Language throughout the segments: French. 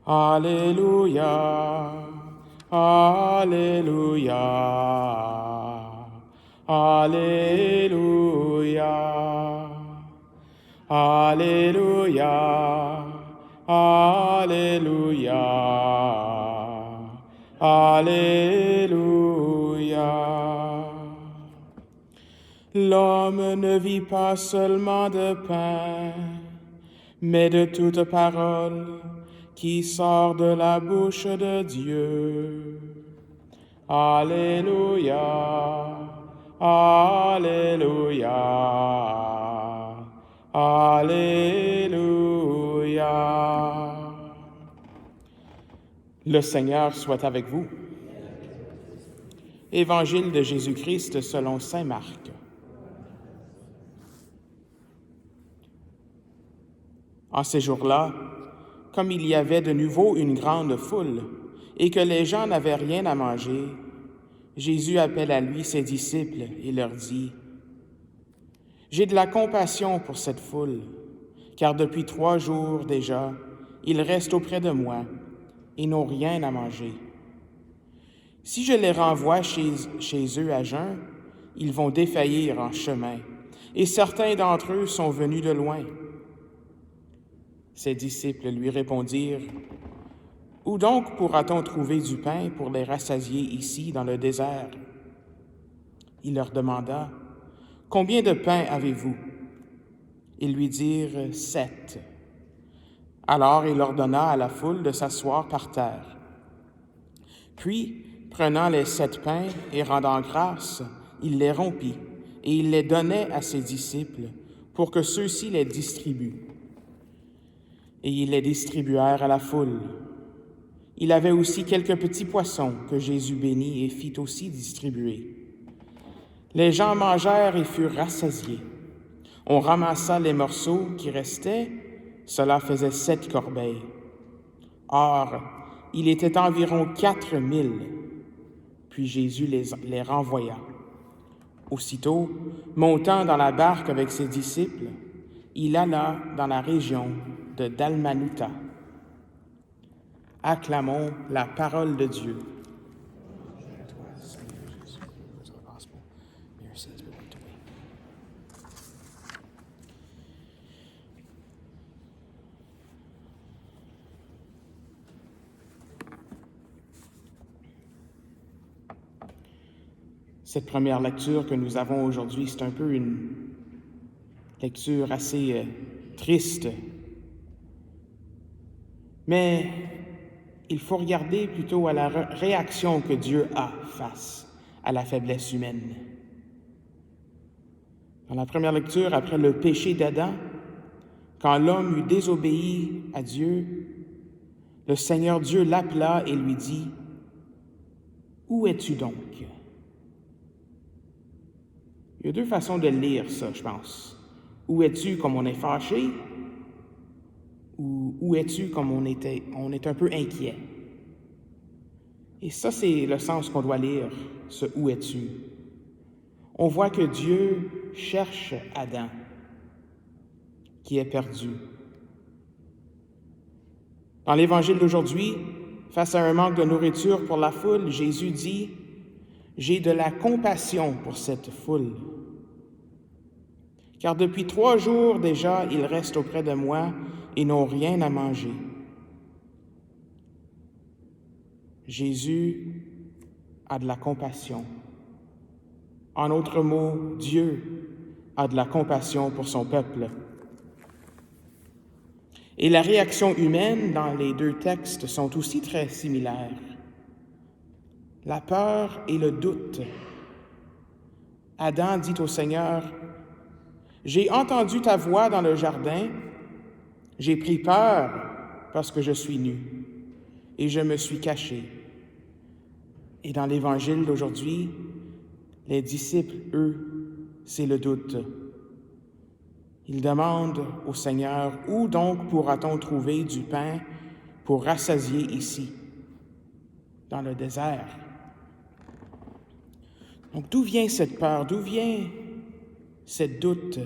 Alléluia, Alléluia, Alléluia, Alléluia, Alléluia, Alléluia. L'homme ne vit pas seulement de pain, mais de toute parole qui sort de la bouche de Dieu. Alléluia, Alléluia, Alléluia. Le Seigneur soit avec vous. Évangile de Jésus-Christ selon saint Marc. En ces jours-là, comme il y avait de nouveau une grande foule et que les gens n'avaient rien à manger, Jésus appelle à lui ses disciples et leur dit : « J'ai de la compassion pour cette foule, car depuis 3 jours déjà, ils restent auprès de moi et n'ont rien à manger. Si je les renvoie chez eux à jeun, ils vont défaillir en chemin, et certains d'entre eux sont venus de loin. » Ses disciples lui répondirent : « Où donc pourra-t-on trouver du pain pour les rassasier ici dans le désert? » Il leur demanda : « Combien de pains avez-vous? » Ils lui dirent : « 7. » Alors il ordonna à la foule de s'asseoir par terre. Puis, prenant les 7 pains et rendant grâce, il les rompit et il les donnait à ses disciples pour que ceux-ci les distribuent. Et ils les distribuèrent à la foule. Il avait aussi quelques petits poissons que Jésus bénit et fit aussi distribuer. Les gens mangèrent et furent rassasiés. On ramassa les morceaux qui restaient, cela faisait 7 corbeilles. Or, il était environ 4000. Puis Jésus les renvoya. Aussitôt, montant dans la barque avec ses disciples, il alla dans la région de Dalmanuta. Acclamons la parole de Dieu. Cette première lecture que nous avons aujourd'hui, c'est un peu une lecture assez triste. Mais il faut regarder plutôt à la réaction que Dieu a face à la faiblesse humaine. Dans la première lecture, après le péché d'Adam, quand l'homme eut désobéi à Dieu, le Seigneur Dieu l'appela et lui dit : « Où es-tu donc? » Il y a 2 façons de lire ça, je pense. Où es-tu comme on est fâché? Ou où es-tu comme on est un peu inquiet? Et ça, c'est le sens qu'on doit lire, ce « où es-tu ». On voit que Dieu cherche Adam, qui est perdu. Dans l'Évangile d'aujourd'hui, face à un manque de nourriture pour la foule, Jésus dit : « J'ai de la compassion pour cette foule. Car depuis 3 jours déjà, ils restent auprès de moi et n'ont rien à manger. » Jésus a de la compassion. En d'autres mots, Dieu a de la compassion pour son peuple. Et la réaction humaine dans les 2 textes sont aussi très similaires. La peur et le doute. Adam dit au Seigneur : « J'ai entendu ta voix dans le jardin, j'ai pris peur parce que je suis nu, et je me suis caché. » Et dans l'Évangile d'aujourd'hui, les disciples, eux, c'est le doute. Ils demandent au Seigneur : « Où donc pourra-t-on trouver du pain pour rassasier ici, dans le désert? » Donc d'où vient cette peur? D'où vient ce doute?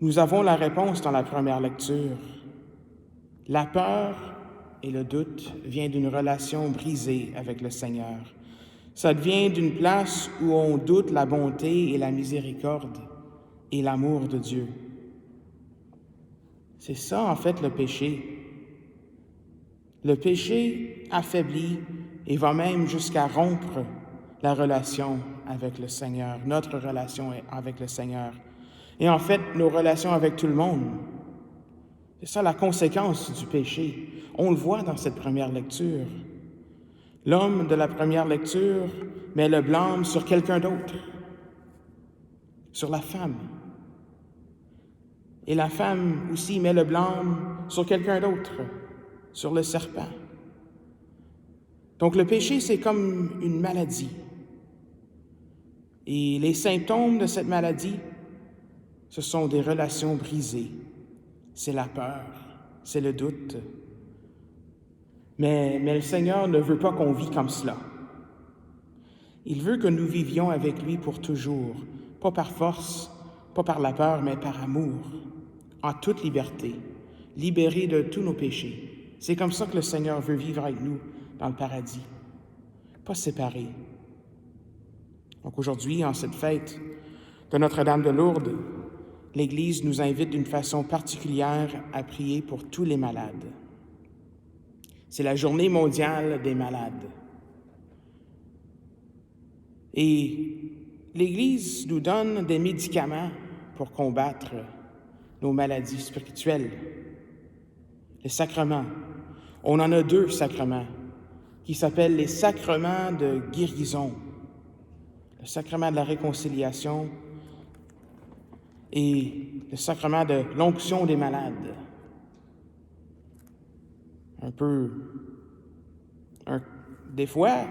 Nous avons la réponse dans la première lecture. La peur et le doute viennent d'une relation brisée avec le Seigneur. Ça vient d'une place où on doute la bonté et la miséricorde et l'amour de Dieu. C'est ça, en fait, le péché. Le péché affaiblit et va même jusqu'à rompre la relation avec le Seigneur, notre relation avec le Seigneur. Et en fait, nos relations avec tout le monde. C'est ça la conséquence du péché. On le voit dans cette première lecture. L'homme de la première lecture met le blâme sur quelqu'un d'autre, sur la femme. Et la femme aussi met le blâme sur quelqu'un d'autre, sur le serpent. Donc le péché, c'est comme une maladie. Et les symptômes de cette maladie, ce sont des relations brisées. C'est la peur, c'est le doute. Mais le Seigneur ne veut pas qu'on vive comme cela. Il veut que nous vivions avec lui pour toujours, pas par force, pas par la peur, mais par amour, en toute liberté, libérés de tous nos péchés. C'est comme ça que le Seigneur veut vivre avec nous dans le paradis, pas séparés. Donc aujourd'hui, en cette fête de Notre-Dame de Lourdes, l'Église nous invite d'une façon particulière à prier pour tous les malades. C'est la journée mondiale des malades. Et l'Église nous donne des médicaments pour combattre nos maladies spirituelles. Les sacrements. On en a 2 sacrements qui s'appellent les sacrements de guérison. Le sacrement de la réconciliation et le sacrement de l'onction des malades. Des fois,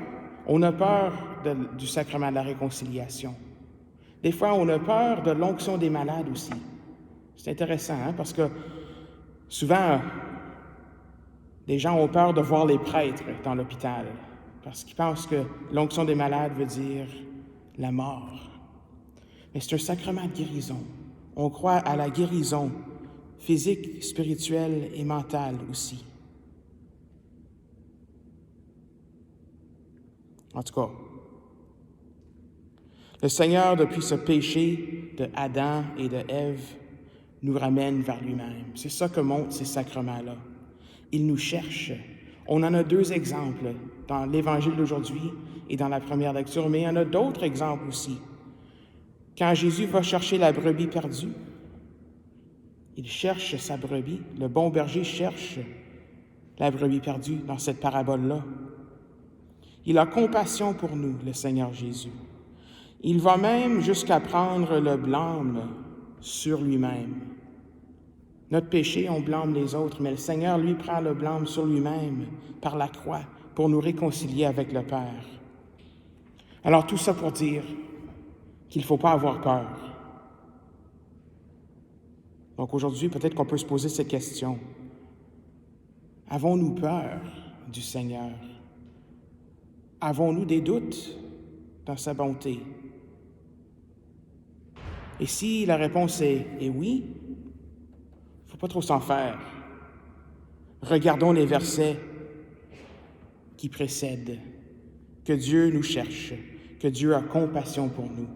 on a peur du sacrement de la réconciliation. Des fois, on a peur de l'onction des malades aussi. C'est intéressant, parce que souvent, les gens ont peur de voir les prêtres dans l'hôpital, parce qu'ils pensent que l'onction des malades veut dire la mort. Mais c'est un sacrement de guérison. On croit à la guérison physique, spirituelle et mentale aussi. En tout cas, le Seigneur, depuis ce péché de Adam et de Ève, nous ramène vers lui-même. C'est ça que montrent ces sacrements-là. Il nous cherche. On en a 2 exemples dans l'Évangile d'aujourd'hui et dans la première lecture, mais il y en a d'autres exemples aussi. Quand Jésus va chercher la brebis perdue, il cherche sa brebis. Le bon berger cherche la brebis perdue dans cette parabole-là. Il a compassion pour nous, le Seigneur Jésus. Il va même jusqu'à prendre le blâme sur lui-même. Notre péché, on blâme les autres, mais le Seigneur, lui, prend le blâme sur lui-même par la croix pour nous réconcilier avec le Père. Alors tout ça pour dire qu'il ne faut pas avoir peur. Donc aujourd'hui, peut-être qu'on peut se poser ces questions. Avons-nous peur du Seigneur? Avons-nous des doutes dans sa bonté? Et si la réponse est oui, il ne faut pas trop s'en faire. Regardons les versets qui précèdent. Que Dieu nous cherche, que Dieu a compassion pour nous.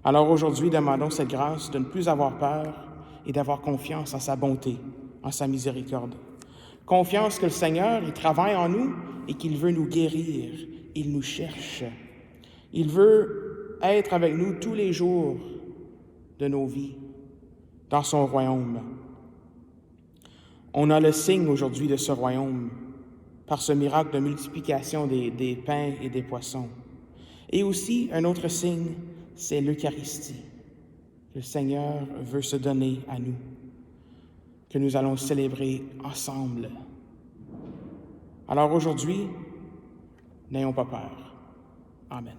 Alors aujourd'hui, demandons cette grâce de ne plus avoir peur et d'avoir confiance en sa bonté, en sa miséricorde. Confiance que le Seigneur, il travaille en nous et qu'il veut nous guérir. Il nous cherche. Il veut être avec nous tous les jours de nos vies, dans son royaume. On a le signe aujourd'hui de ce royaume par ce miracle de multiplication des pains et des poissons. Et aussi, un autre signe, c'est l'Eucharistie. Le Seigneur veut se donner à nous, que nous allons célébrer ensemble. Alors aujourd'hui, n'ayons pas peur. Amen.